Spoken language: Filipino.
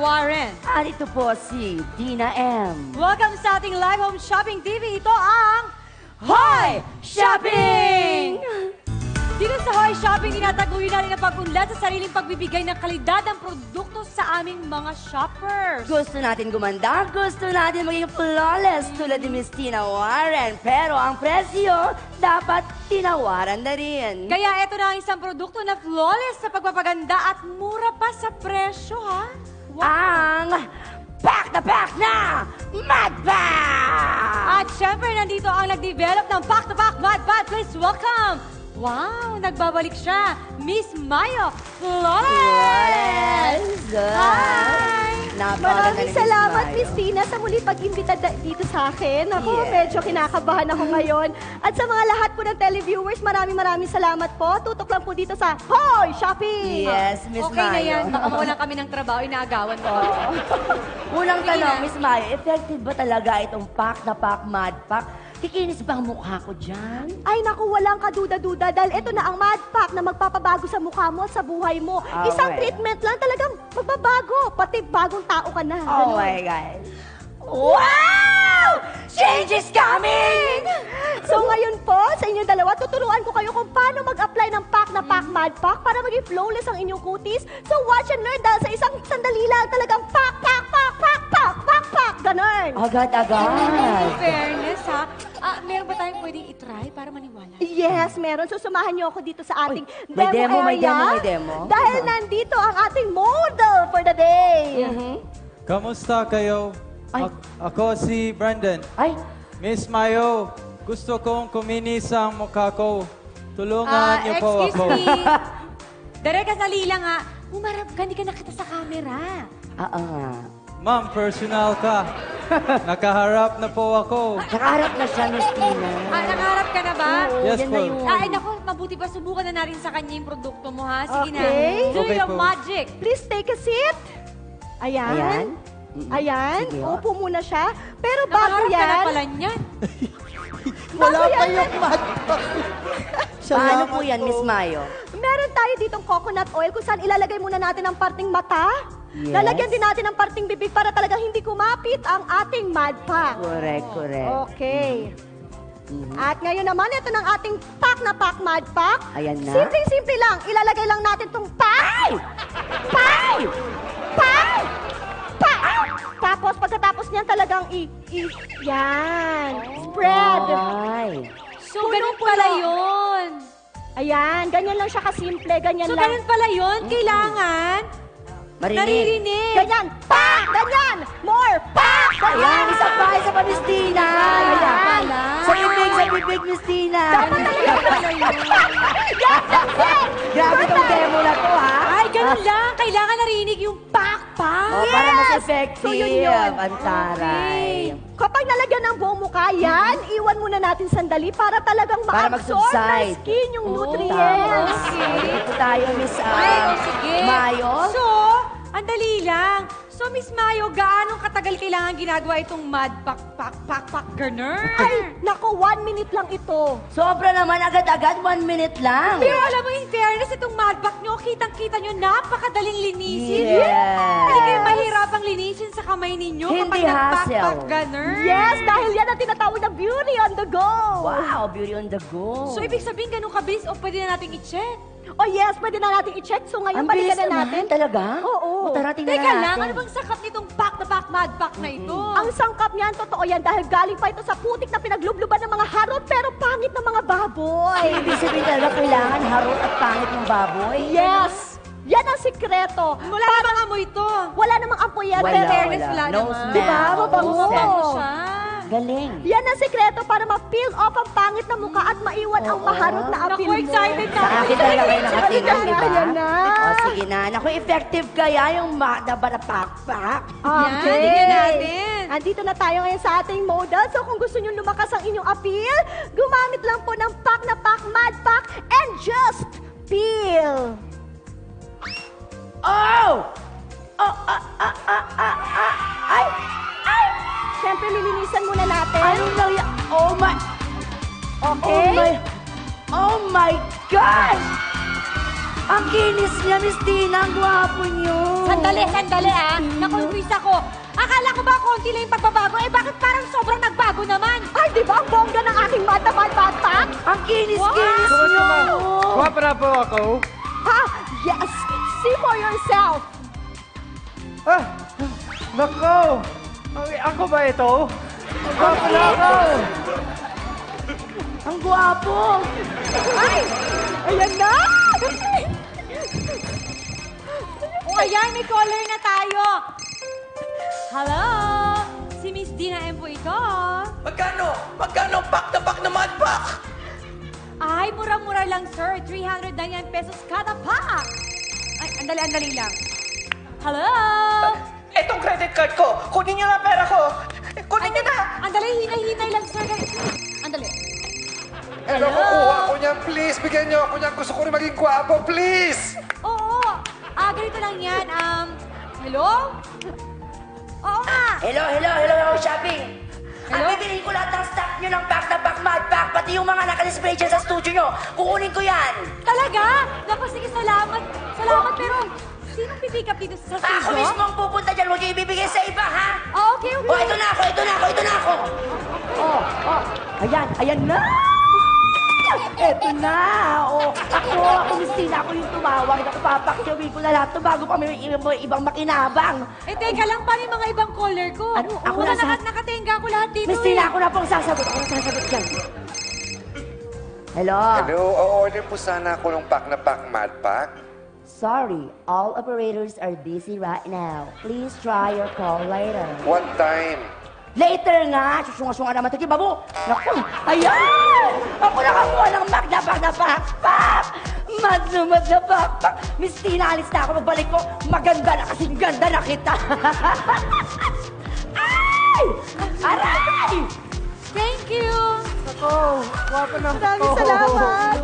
Warren. At ito po si Dina M. Welcome sa ating live home shopping TV. Ito ang Hoy Shopping! Dito sa Hoy Shopping, tinataguhin natin ang pag-unlad sa sariling pagbibigay ng kalidad ng produkto sa aming mga shoppers. Gusto natin gumanda, gusto natin maging flawless tulad ni Miss Tina Warren. Pero ang presyo, dapat tinawaran na rin. Kaya ito na ang isang produkto na flawless sa pagpapaganda at mura pa sa presyo, ha? Wow. Ang pack na Mad Pack! At syempre, nandito ang nag-develop ng Pack to Pack Mad Pack. Please welcome! Wow, nagbabalik siya, Miss Mayo Flores! Hi! Maraming salamat, Miss Tina, sa muli pag-imbita dito sa akin. Ako, medyo kinakabahan ako ngayon. At sa mga lahat po ng televiewers, maraming salamat po. Tutok lang po dito sa Hoy Shopping! Yes, Miss Mayo. Okay na yan, baka mawalan kami ng trabaho, inaagawan mo. Unang tanong, Miss Mayo, effective ba talaga itong Pack na Pack Mad Pack? Kikinis ba ang mukha ko dyan? Ay naku, walang kaduda-duda dahil ito na ang Mad Pack na magpapabago sa mukha mo at sa buhay mo. Isang treatment lang talagang magbabago, pati bagong tao ka na. Oh my God. Wow! Change is coming! So ngayon po, sa inyong dalawa, tuturuan ko kayo kung paano mag-apply ng Pack na Pack Mad Pack para maging flawless ang inyong kutis. So watch and learn dahil sa isang sandali lang talagang Pack, Pack, Pack, Pack, Pack, Pack, Pack, ganun. Agad-agad. In fairness, ha? Meron ba tayong pwedeng itry para maniwala? Yes, meron. So sumahan niyo ako dito sa ating may demo, area. may demo. Dahil nandito ang ating model for the day. Kamusta kayo? Ay. Ako si Brandon. Ay, Miss Mayo, gusto kong kuminis ang mukha ko. Tulungan niyo po ako. Excuse me. Direk, kasali lang, ha? Humarap ka, hindi ka nakita sa camera. nga. Ma'am, personal ka. Nakaharap na po ako. Nakaharap na siya, Miss Tina. Nakaharap ka na ba? Yes yan po. na yun. Ay, naku, mabuti pa. Subukan na natin sa kanya yung produkto mo, ha? Sige Okay. na. Do Okay your po. magic. Please take a seat. Ayan. Ayan. Sige, oh. Upo muna siya. Pero bago Nakaharap ka na yan, pala niyan. bago yan, Paano po yan, Miss Mayo? meron tayo ditong coconut oil kung saan ilalagay muna natin ang parting mata. Yes. Lalagyan din natin ang parting bibig para talagang hindi kumapit ang ating Mad Pack. Correct, correct. Okay. At ngayon naman, ito ng ating Pack na Pack Mad Pack. Ayan na. Simpleng-simple lang. Ilalagay lang natin itong Pack. Pack! Pack! Pack! Tapos, pagkatapos niyan talagang yan. Spread. Ay. So, ganun pala yun. Ayan, ganyan lang siya kasimple. Ganyan So, lang. ganun pala yun. Kailangan Marinig. naririnig. Ganyan. Pack! Ganyan! More! Pack! Ayan, Ganyan! isa pa, Miss Tina. Ayan. Sa bibig, Miss Tina. Dapat talaga yun. That's it! Grabe tong demo na to, ha? Ay, ganun lang. Kailangan narinig yung pak-pak. Oh, para mas Yes! effective. So, yun. Ang taray. Kapag nalagyan ng buong mukha yan, iwan muna natin sandali para talagang Para ma-absorb ng mag-subside. skin yung Tama. nutrients. Ito tayo, Miss Ay, sige. Mayo. So, andali lang. So, Miss Mayo, gaano katagal kailangan ginagawa itong mad pak-pak-pak-pak ganun? Ay, nako, 1 minute lang ito. Sobra naman, agad-agad, 1 minute lang. Pero alam mo, in fairness, itong mad pak nyo, kitang-kita nyo, napakadaling linisin. Yes. Hindi kayo mahirapang linisin sa kamay ninyo Hindi kapag nag-pak-pak hassle. ganun. Yes, dahil yan ang tinatawag na beauty on the go. Wow, beauty on the go. So, ibig sabihin, ganun kabilis o pwede na nating i-check? Oh yes, pwede na natin i-check. So ngayon, Ang bilis balikan na naman, natin. talaga? Oo. O, tara, tingnan Teka natin. lang, ano bang sakap nitong pak na pak, mad pak na ito? Ang sangkap niyan, totoo yan, dahil galing pa ito sa putik na pinaglubluban ng mga harot pero pangit ng mga baboy. Ay, ibig sabihin talaga kailangan harot at pangit ng baboy. Yes! Yan ang sikreto. Wala namang amoy ito. Wala namang ampoy yan. Wala, pero fairness, wala. wala No naman. smell. Diba? Mabango. No scent. Mabango siya. Galing. Yan ang sikreto para ma-peel off ang pangit na mukha at maiwan ang maharot na apil Naku, mo. excited na Sa ako. akin talaga kayo nakatingin, Ayan di ba? Ayan na. O, sige na. Naku, effective kaya yung pak-pak. Yan, tingnan natin. Andito na tayo ngayon sa ating model. So kung gusto nyo lumakas ang inyong appeal, gumamit lang po ng Pack na Pack Mad Pack and just peel. Oh! Ay! Ay! Siyempre, lilinisan muna natin. Anong nangyari? Oh my... Okay? Oh my... Oh my gosh! Ang kinis niya, Miss Tina. Ang gwapo niyo. Sandali ah. Nakonfuse ako. Akala ko ba konti lang yung pagbabago? Eh bakit parang sobrang nagbago naman? Ay, di ba ang bongga ng aking mad backpack? Ang kinis-kinis Kumusta niyo. man? Guwapo na po ako. Ha? Yes! See for yourself! Ah! Nako! Ako ba ito? Guwapo na ako! Ang gwapo. Ay! Ayan na! O ayan, may caller na tayo. Hello? Si Miss Dina M po ito. Magkano? Magkano ang pack na pack na Mad Pack? Ay, mura-mura lang, sir. 399 pesos kada pack. Ay, andali lang. Hello? Etong credit card ko. Kunin niyo na pera ko. Kunin niyo na. Andali, hinay-hinay lang, sir. Andali. Hello, kukuha ko niyan, please. Bigyan niyo ako niyan. Gusto ko rin maging gwapo, please. Oo. Ganito lang yan. Hello? Oo nga. Hello, shopping. Hello? Ang bibiliin ko lahat ng stock nyo ng pack na pack, Mad Pack, pati yung mga naka-display dyan sa studio nyo. Kukunin ko yan. Talaga? Naku, sige, salamat. Salamat, pero sinong pipick up dito sa studio? Ako mismo ang pupunta dyan. Huwag nyo ibibigay sa iba, ha? Okay. Oh, ito na ako. Oh. Ayan na. Eto na. Oh, ako, Miss Tina, ako yung tumawag. Ako papakiawin ko na lahat to bago pa may ibang makinabang. Eh, teka lang, paano yung mga ibang caller ko? Ano? Ako Una, na nakatenga ko lahat dito Miss Tina, ako na pong sasagot. Ako na sasagot dyan. Hello? Hello, o-order po sana ako ng pack na pack, Mad Pack. Sorry, all operators are busy right now. Please try your call later. One time. Later nga! Susunga-sunga naman ito, babo! Naku! Ayan! Ako nakakuha ng magna backpack! Mad na backpack! Miss Tina, alis na ako. Magbalik ko. Maganda na kasi ganda na kita. Ay! Aray! Thank you. Nako! Guwapo na ako. Maraming salamat!